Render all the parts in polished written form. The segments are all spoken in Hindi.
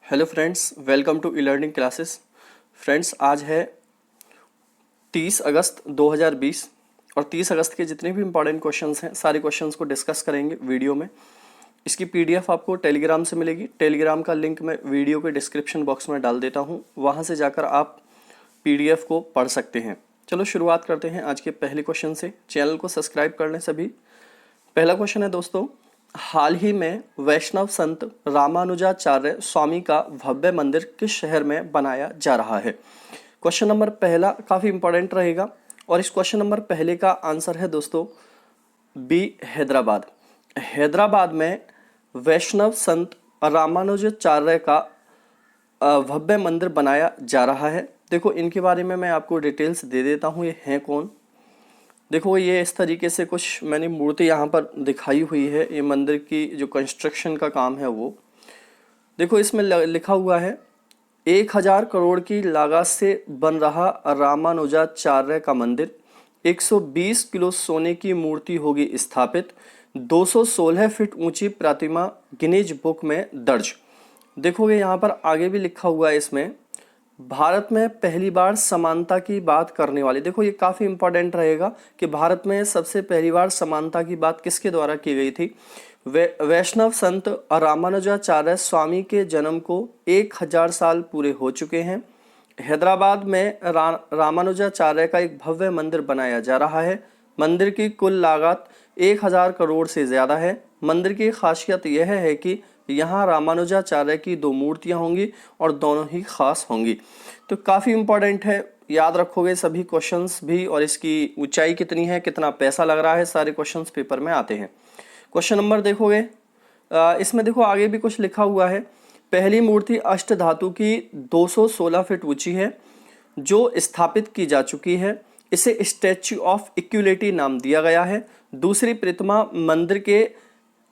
Hello friends, welcome to e learning classes. Friends, आज है 30 अगस्त 2020 और 30 अगस्त के जितने भी इंपॉर्टेंट क्वेश्चंस हैं सारे क्वेश्चंस को डिस्कस करेंगे वीडियो में। इसकी पीडीएफ आपको टेलीग्राम से मिलेगी। टेलीग्राम का लिंक मैं वीडियो के डिस्क्रिप्शन बॉक्स में डाल देता हूँ, वहाँ से जाकर आप पीडीएफ को पढ़ सकते हैं। चलो शुरुआत करते हैं आज के पहले क्वेश्चन से। चैनल को सब्सक्राइब कर लें सभी। पहला क्वेश्चन है दोस्तों, हाल ही में वैष्णव संत रामानुजाचार्य स्वामी का भव्य मंदिर किस शहर में बनाया जा रहा है? क्वेश्चन नंबर पहला काफ़ी इंपॉर्टेंट रहेगा और इस क्वेश्चन नंबर पहले का आंसर है दोस्तों बी, हैदराबाद। हैदराबाद में वैष्णव संत रामानुजाचार्य का भव्य मंदिर बनाया जा रहा है। देखो, इनके बारे में मैं आपको डिटेल्स दे देता हूँ, ये हैं कौन। देखो, ये इस तरीके से कुछ मैंने मूर्ति यहाँ पर दिखाई हुई है। ये मंदिर की जो कंस्ट्रक्शन का काम है वो देखो, इसमें लिखा हुआ है 1000 करोड़ की लागत से बन रहा रामानुजाचार्य का मंदिर। 120 किलो सोने की मूर्ति होगी स्थापित। 216 फीट ऊंची प्रतिमा गिनीज बुक में दर्ज। देखोगे यहाँ पर आगे भी लिखा हुआ है, इसमें भारत में पहली बार समानता की बात करने वाली। देखो, ये काफ़ी इंपॉर्टेंट रहेगा कि भारत में सबसे पहली बार समानता की बात किसके द्वारा की गई थी? वैष्णव संत रामानुजाचार्य स्वामी के जन्म को 1000 साल पूरे हो चुके हैं। हैदराबाद में रामानुजाचार्य का एक भव्य मंदिर बनाया जा रहा है। मंदिर की कुल लागत 1000 करोड़ से ज़्यादा है। मंदिर की खासियत यह है कि यहाँ रामानुजाचार्य की 2 मूर्तियाँ होंगी और दोनों ही खास होंगी। तो काफ़ी इंपॉर्टेंट है, याद रखोगे सभी क्वेश्चंस भी। और इसकी ऊंचाई कितनी है, कितना पैसा लग रहा है, सारे क्वेश्चंस पेपर में आते हैं। क्वेश्चन नंबर देखोगे, इसमें देखो आगे भी कुछ लिखा हुआ है। पहली मूर्ति अष्ट धातु की 216 फीट ऊंची है जो स्थापित की जा चुकी है। इसे स्टैच्यू ऑफ इक्वलिटी नाम दिया गया है। दूसरी प्रतिमा मंदिर के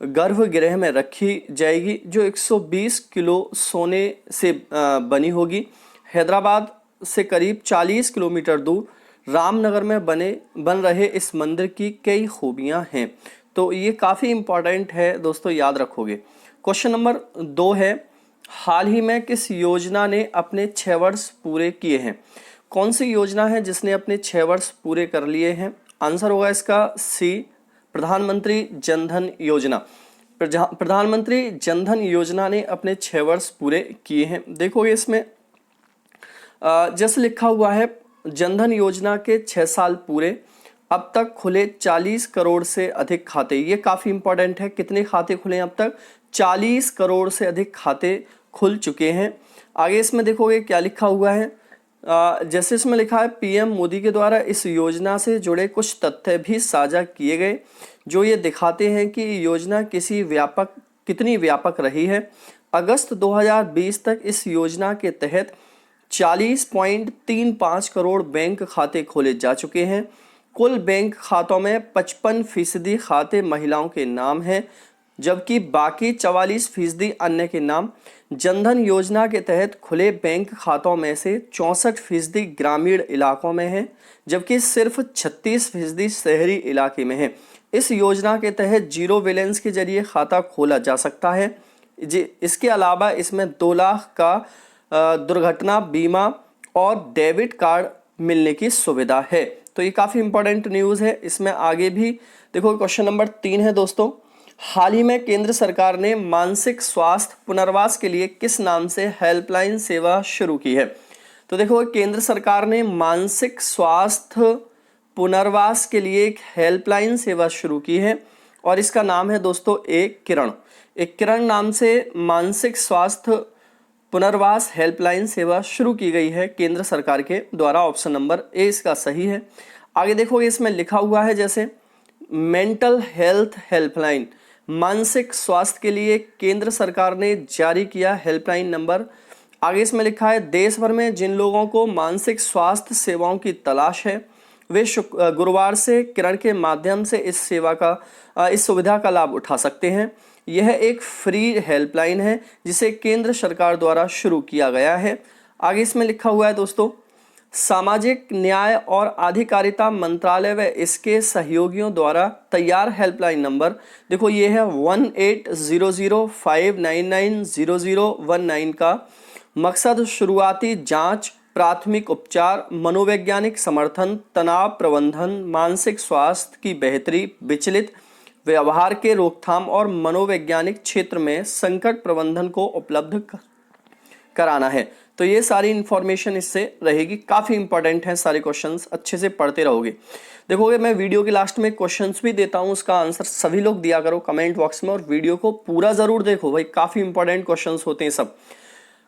गर्भगृह में रखी जाएगी जो 120 किलो सोने से बनी होगी। हैदराबाद से करीब 40 किलोमीटर दूर रामनगर में बन रहे इस मंदिर की कई खूबियां हैं। तो ये काफ़ी इम्पॉर्टेंट है दोस्तों, याद रखोगे। क्वेश्चन नंबर 2 है, हाल ही में किस योजना ने अपने 6 वर्ष पूरे किए हैं? कौन सी योजना है जिसने अपने 6 वर्ष पूरे कर लिए हैं? आंसर होगा इसका सी, प्रधानमंत्री जनधन योजना। प्रधानमंत्री जनधन योजना ने अपने 6 वर्ष पूरे किए हैं। देखोगे इसमें जैसे लिखा हुआ है, जनधन योजना के 6 साल पूरे, अब तक खुले 40 करोड़ से अधिक खाते। ये काफ़ी इंपॉर्टेंट है, कितने खाते खुले अब तक? 40 करोड़ से अधिक खाते खुल चुके हैं। आगे इसमें देखोगे क्या लिखा हुआ है, जैसे इसमें लिखा है पीएम मोदी के द्वारा इस योजना से जुड़े कुछ तथ्य भी साझा किए गए जो ये दिखाते हैं कि योजना कितनी व्यापक रही है। अगस्त 2020 तक इस योजना के तहत 40.35 करोड़ बैंक खाते खोले जा चुके हैं। कुल बैंक खातों में 55% खाते महिलाओं के नाम हैं जबकि बाकी 44% अन्य के नाम। जनधन योजना के तहत खुले बैंक खातों में से 64% ग्रामीण इलाकों में है जबकि सिर्फ 36% शहरी इलाके में है। इस योजना के तहत जीरो बैलेंस के जरिए खाता खोला जा सकता है। इसके अलावा इसमें 2 लाख का दुर्घटना बीमा और डेबिट कार्ड मिलने की सुविधा है। तो ये काफ़ी इंपॉर्टेंट न्यूज़ है। इसमें आगे भी देखो, क्वेश्चन नंबर 3 है दोस्तों, हाल ही में केंद्र सरकार ने मानसिक स्वास्थ्य पुनर्वास के लिए किस नाम से हेल्पलाइन सेवा शुरू की है? तो देखो, केंद्र सरकार ने मानसिक स्वास्थ्य पुनर्वास के लिए एक हेल्पलाइन सेवा शुरू की है और इसका नाम है दोस्तों एक किरण नाम से मानसिक स्वास्थ्य पुनर्वास हेल्पलाइन सेवा शुरू की गई है केंद्र सरकार के द्वारा। ऑप्शन नंबर ए इसका सही है। आगे देखोगे इसमें लिखा हुआ है जैसे मेंटल हेल्थ हेल्पलाइन, मानसिक स्वास्थ्य के लिए केंद्र सरकार ने जारी किया हेल्पलाइन नंबर। आगे इसमें लिखा है देश भर में जिन लोगों को मानसिक स्वास्थ्य सेवाओं की तलाश है वे गुरुवार से किरण के माध्यम से इस सुविधा का लाभ उठा सकते हैं। यह एक फ्री हेल्पलाइन है जिसे केंद्र सरकार द्वारा शुरू किया गया है। आगे इसमें लिखा हुआ है दोस्तों, सामाजिक न्याय और अधिकारिता मंत्रालय व इसके सहयोगियों द्वारा तैयार हेल्पलाइन नंबर, देखो ये है 180059900019 का मकसद शुरुआती जांच, प्राथमिक उपचार, मनोवैज्ञानिक समर्थन, तनाव प्रबंधन, मानसिक स्वास्थ्य की बेहतरी, विचलित व्यवहार के रोकथाम और मनोवैज्ञानिक क्षेत्र में संकट प्रबंधन को उपलब्ध कराना है। तो ये सारी इंफॉर्मेशन इससे रहेगी, काफ़ी इंपॉर्टेंट है, सारे क्वेश्चंस अच्छे से पढ़ते रहोगे। देखोगे मैं वीडियो के लास्ट में क्वेश्चंस भी देता हूँ, उसका आंसर सभी लोग दिया करो कमेंट बॉक्स में, और वीडियो को पूरा जरूर देखो भाई, काफ़ी इंपॉर्टेंट क्वेश्चंस होते हैं सब।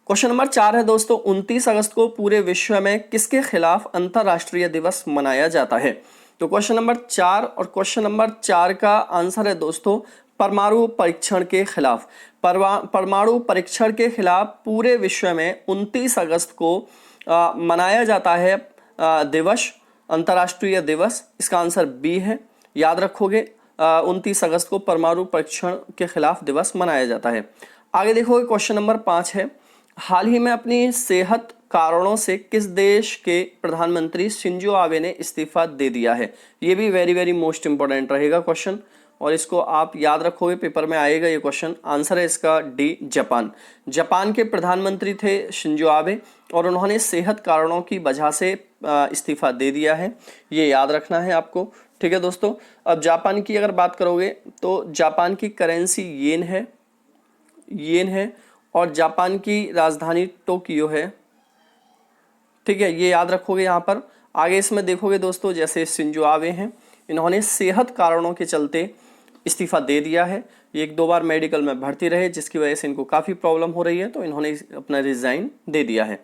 क्वेश्चन नंबर 4 है दोस्तों, 29 अगस्त को पूरे विश्व में किसके खिलाफ अंतर्राष्ट्रीय दिवस मनाया जाता है? तो क्वेश्चन नंबर 4 और क्वेश्चन नंबर 4 का आंसर है दोस्तों परमाणु परीक्षण के खिलाफ। परमाणु परीक्षण के खिलाफ पूरे विश्व में 29 अगस्त को मनाया जाता है दिवस, अंतर्राष्ट्रीय दिवस। इसका आंसर बी है, याद रखोगे 29 अगस्त को परमाणु परीक्षण के खिलाफ दिवस मनाया जाता है। आगे देखोगे क्वेश्चन नंबर 5 है, हाल ही में अपनी सेहत कारणों से किस देश के प्रधानमंत्री शिंजो आबे ने इस्तीफा दे दिया है? ये भी वेरी वेरी मोस्ट इंपॉर्टेंट रहेगा क्वेश्चन, और इसको आप याद रखोगे, पेपर में आएगा ये क्वेश्चन। आंसर है इसका डी, जापान। जापान के प्रधानमंत्री थे शिंजो आबे, और उन्होंने सेहत कारणों की वजह से इस्तीफा दे दिया है, ये याद रखना है आपको। ठीक है दोस्तों, अब जापान की अगर बात करोगे तो जापान की करेंसी येन है, और जापान की राजधानी टोक्यो है। ठीक है, ये याद रखोगे यहाँ पर। आगे इसमें देखोगे दोस्तों, जैसे शिंजो आबे हैं, इन्होंने सेहत कारणों के चलते इस्तीफा दे दिया है। ये 1-2 बार मेडिकल में भर्ती रहे, जिसकी वजह से इनको काफ़ी प्रॉब्लम हो रही है, तो इन्होंने अपना रिजाइन दे दिया है।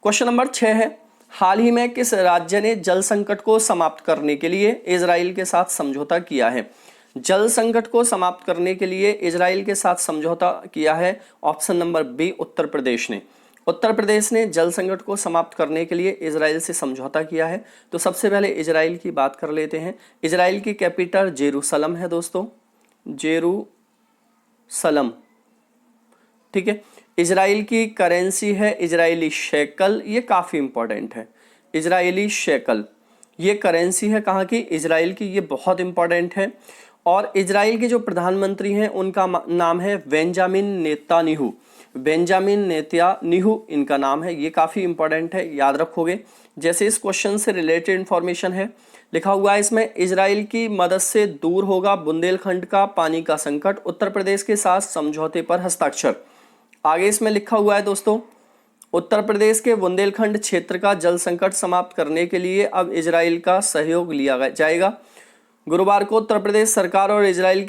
क्वेश्चन नंबर 6 है, हाल ही में किस राज्य ने जल संकट को समाप्त करने के लिए इजराइल के साथ समझौता किया है? जल संकट को समाप्त करने के लिए इजराइल के साथ समझौता किया है। Option number B, Uttar Pradesh ने। उत्तर प्रदेश ने जल संकट को समाप्त करने के लिए इजराइल से समझौता किया है। तो सबसे पहले इजराइल की बात कर लेते हैं। इजराइल की कैपिटल जेरूसलम है दोस्तों, जेरूसलम। ठीक है, इजराइल की करेंसी है इजरायली शेकल, ये काफ़ी इंपॉर्टेंट है। इजरायली शेकल ये करेंसी है कहाँ की? इजराइल की, ये बहुत इंपॉर्टेंट है। और इजराइल के जो प्रधानमंत्री हैं उनका नाम है बेंजामिन नेतान्याहू। बेंजामिन नेतान्याहू इनका नाम है, ये काफ़ी इंपॉर्टेंट है, याद रखोगे। जैसे इस क्वेश्चन से रिलेटेड इंफॉर्मेशन है, लिखा हुआ है इसमें, इजराइल की मदद से दूर होगा बुंदेलखंड का पानी का संकट, उत्तर प्रदेश के साथ समझौते पर हस्ताक्षर। आगे इसमें लिखा हुआ है दोस्तों, उत्तर प्रदेश के बुंदेलखंड क्षेत्र का जल संकट समाप्त करने के लिए अब इजराइल का सहयोग लिया जाएगा। गुरुवार को उत्तर प्रदेश सरकार और इजराइल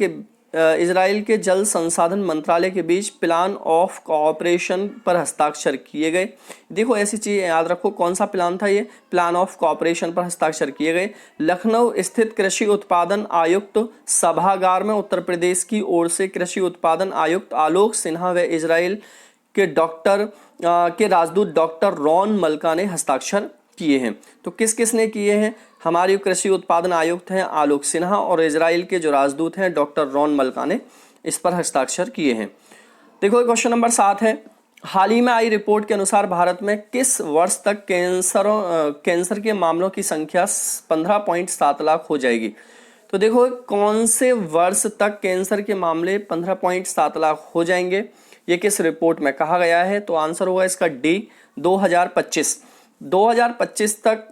के जल संसाधन मंत्रालय के बीच प्लान ऑफ कोऑपरेशन पर हस्ताक्षर किए गए। देखो ऐसी चीज़ याद रखो, कौन सा प्लान था ये? प्लान ऑफ कोऑपरेशन पर हस्ताक्षर किए गए। लखनऊ स्थित कृषि उत्पादन आयुक्त सभागार में उत्तर प्रदेश की ओर से कृषि उत्पादन आयुक्त आलोक सिन्हा व इजराइल के राजदूत डॉक्टर रॉन मल्का ने हस्ताक्षर किए हैं। तो किस किस ने किए हैं? हमारे कृषि उत्पादन आयुक्त हैं आलोक सिन्हा, और इजराइल के जो राजदूत हैं डॉक्टर रॉन मल्का ने इस पर हस्ताक्षर किए हैं। देखो क्वेश्चन नंबर 7 है, हाल ही में आई रिपोर्ट के अनुसार भारत में किस वर्ष तक कैंसर के मामलों की संख्या 15.7 लाख हो जाएगी? तो देखो कौन से वर्ष तक कैंसर के मामले 15.7 लाख हो जाएंगे, ये किस रिपोर्ट में कहा गया है? तो आंसर होगा इसका डी, 2025। 2025 तक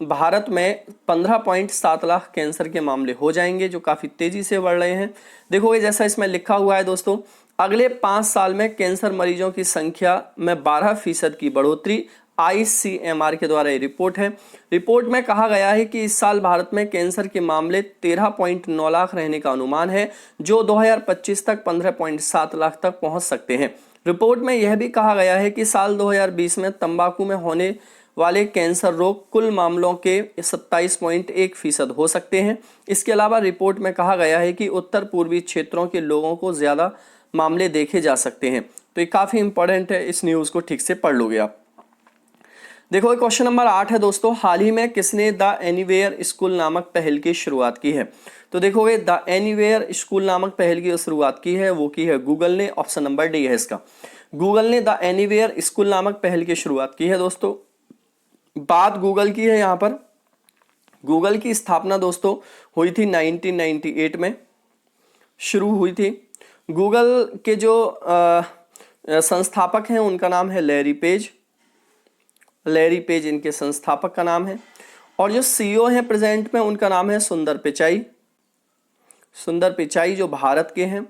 भारत में 15.7 लाख कैंसर के मामले हो जाएंगे, जो काफ़ी तेज़ी से बढ़ रहे हैं। देखोगे जैसा इसमें लिखा हुआ है दोस्तों, अगले 5 साल में कैंसर मरीजों की संख्या में 12% की बढ़ोतरी, ICMR के द्वारा ये रिपोर्ट है। रिपोर्ट में कहा गया है कि इस साल भारत में कैंसर के मामले 13.9 लाख रहने का अनुमान है, जो 2025 तक 15.7 लाख तक पहुंच सकते हैं। रिपोर्ट में यह भी कहा गया है कि साल 2020 में तंबाकू में होने वाले कैंसर रोग कुल मामलों के 27.1% हो सकते हैं। इसके अलावा रिपोर्ट में कहा गया है कि उत्तर पूर्वी क्षेत्रों के लोगों को ज़्यादा मामले देखे जा सकते हैं। तो ये काफ़ी इंपॉर्टेंट है, इस न्यूज़ को ठीक से पढ़ लोगे आप। देखो क्वेश्चन नंबर 8 है दोस्तों, हाल ही में किसने द एनीवेयर स्कूल नामक पहल की शुरुआत की है? तो देखोगे द एनीवेयर स्कूल नामक पहल की शुरुआत की है, वो की है गूगल ने। ऑप्शन नंबर डी है इसका। गूगल ने द एनीवेयर स्कूल नामक पहल की शुरुआत की है दोस्तों। बात गूगल की है यहाँ पर। गूगल की स्थापना दोस्तों हुई थी 1998 में शुरू हुई थी। गूगल के जो संस्थापक हैं उनका नाम है लैरी पेज। लैरी पेज इनके संस्थापक का नाम है। और जो सीईओ हैं प्रेजेंट में उनका नाम है सुंदर पिचाई। सुंदर पिचाई जो भारत के हैं।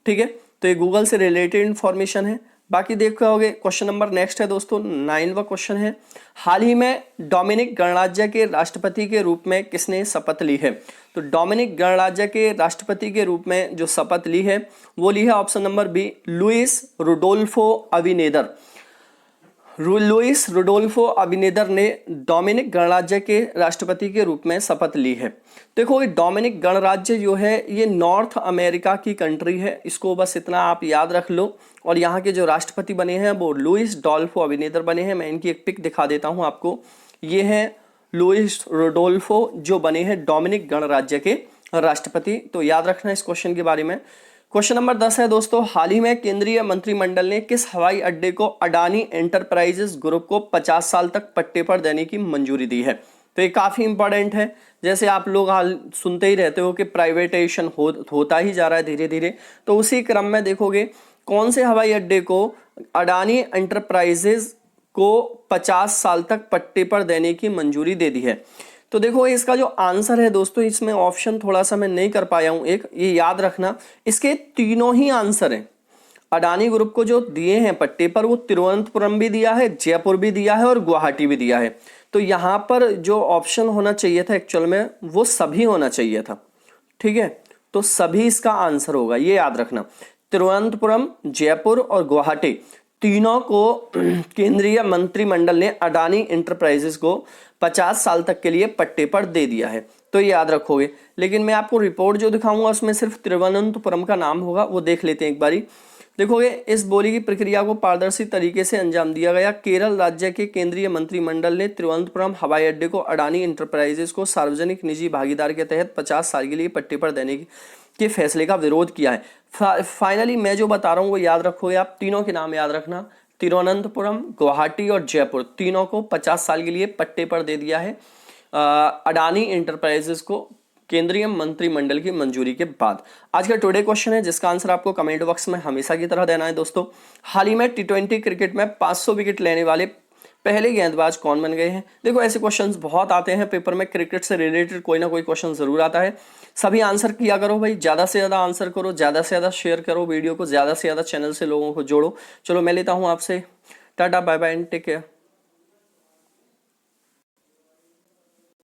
ठीक है, तो ये गूगल से रिलेटेड इंफॉर्मेशन है। बाकी देखोगे क्वेश्चन नंबर नेक्स्ट है दोस्तों, 9वां क्वेश्चन है, हाल ही में डोमिनिक गणराज्य के राष्ट्रपति के रूप में किसने शपथ ली है? तो डोमिनिक गणराज्य के राष्ट्रपति के रूप में जो शपथ ली है वो ली है option number B, Luis Rodolfo Abinader. Luis Rodolfo Abinader ने डोमिनिक गणराज्य के राष्ट्रपति के रूप में शपथ ली है। देखो, डोमिनिक गणराज्य जो है ये नॉर्थ अमेरिका की कंट्री है, इसको बस इतना आप याद रख लो। और यहाँ के जो राष्ट्रपति बने हैं वो लुइस डोल्फो अबिनेदर बने हैं। मैं इनकी एक पिक दिखा देता हूँ आपको। ये हैं लुइस रुडोल्फो जो बने हैं डोमिनिक गणराज्य के राष्ट्रपति। तो याद रखना इस क्वेश्चन के बारे में। क्वेश्चन नंबर 10 है दोस्तों, हाल ही में केंद्रीय मंत्रिमंडल ने किस हवाई अड्डे को अडानी एंटरप्राइजेस ग्रुप को 50 साल तक पट्टे पर देने की मंजूरी दी है? तो ये काफी इंपॉर्टेंट है। जैसे आप लोग हाल सुनते ही रहते हो कि प्राइवेटाइजेशन होता ही जा रहा है धीरे धीरे, तो उसी क्रम में देखोगे कौन से हवाई अड्डे को अडानी एंटरप्राइजेस को 50 साल तक पट्टे पर देने की मंजूरी दे दी है। तो देखो इसका जो आंसर है दोस्तों, इसमें ऑप्शन थोड़ा सा मैं नहीं कर पाया हूं, एक ये याद रखना, इसके तीनों ही आंसर हैं। अडानी ग्रुप को जो दिए हैं पट्टे पर वो तिरुवनंतपुरम भी दिया है, जयपुर भी दिया है और गुवाहाटी भी दिया है। तो यहां पर जो ऑप्शन होना चाहिए था एक्चुअल में वो सभी होना चाहिए था। ठीक है, तो सभी इसका आंसर होगा, ये याद रखना। तिरुवनंतपुरम, जयपुर और गुवाहाटी तीनों को केंद्रीय मंत्रिमंडल ने अडानी एंटरप्राइजेस को 50 साल तक के लिए पट्टे पर दे दिया है, तो ये याद रखोगे। लेकिन मैं आपको रिपोर्ट जो दिखाऊंगा उसमें सिर्फ तिरुवनंतपुरम का नाम होगा, वो देख लेते हैं एक बारी। देखोगे इस बोली की प्रक्रिया को पारदर्शी तरीके से अंजाम दिया गया। केरल राज्य के केंद्रीय मंत्रिमंडल ने तिरुवनंतपुरम हवाई अड्डे को अडानी एंटरप्राइजेस को सार्वजनिक निजी भागीदार के तहत 50 साल के लिए पट्टे पर देने के फैसले का विरोध किया है। फाइनली मैं जो बता रहा हूँ वो याद रखोगे आप, तीनों के नाम याद रखना, तिरुवनंतपुरम, गुवाहाटी और जयपुर, तीनों को 50 साल के लिए पट्टे पर दे दिया है अडानी एंटरप्राइजेस को केंद्रीय मंत्रिमंडल की मंजूरी के बाद। आज का टुडे क्वेश्चन है जिसका आंसर आपको कमेंट बॉक्स में हमेशा की तरह देना है दोस्तों। हाल ही में T20 क्रिकेट में 500 विकेट लेने वाले पहले गेंदबाज कौन बन गए हैं? देखो ऐसे क्वेश्चंस बहुत आते हैं पेपर में, क्रिकेट से रिलेटेड कोई ना कोई क्वेश्चन जरूर आता है। सभी आंसर किया करो भाई, ज्यादा से ज्यादा आंसर करो, ज्यादा से ज्यादा शेयर करो वीडियो को, ज्यादा से ज्यादा चैनल से लोगों को जोड़ो। चलो मैं लेता हूँ आपसे tata bye bye and take care.